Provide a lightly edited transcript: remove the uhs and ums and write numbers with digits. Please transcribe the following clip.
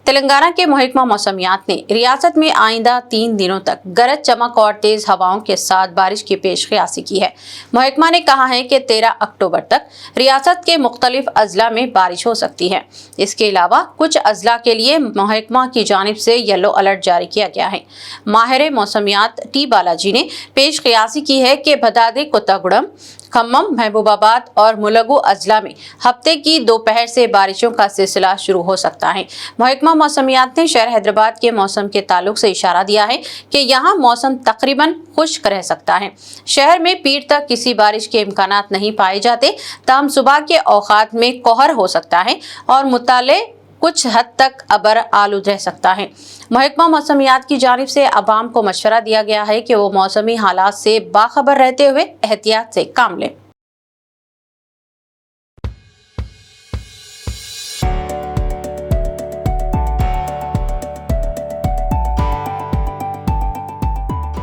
तेलंगाना के महकमा मौसमियात ने रियासत में आइंदा 3 दिनों तक गरज चमक और तेज हवाओं के साथ बारिश की पेशकयासी की है। महकमा ने कहा है कि 13 अक्टूबर तक रियासत के मुख्तलिफ अजला में बारिश हो सकती है। इसके अलावा कुछ अजला के लिए महकमा की जानिब से येलो अलर्ट जारी किया गया है। माहिर मौसमियात टी बालाजी ने पेशकयासी की है कि भदादे, कोत्तागुडम, खम्मम, महबूबाबाद और मुलगू अजला में हफ्ते की दोपहर से बारिशों का सिलसिला शुरू हो सकता है। महकमा मौसमियात ने शहर हैदराबाद के मौसम के ताल्लुक से इशारा दिया है कि यहाँ मौसम तकरीबन खुश्क रह सकता है। शहर में पीर तक किसी बारिश के इम्कानात नहीं पाए जाते, ताहम सुबह के औकात में कोहर हो सकता है और मुताले कुछ हद तक अबर आलूद रह सकता है। महकमा मौसमियात की जानिब से अवाम को मशवरा दिया गया है कि वो मौसमी हालात से बाखबर रहते हुए एहतियात से काम लें।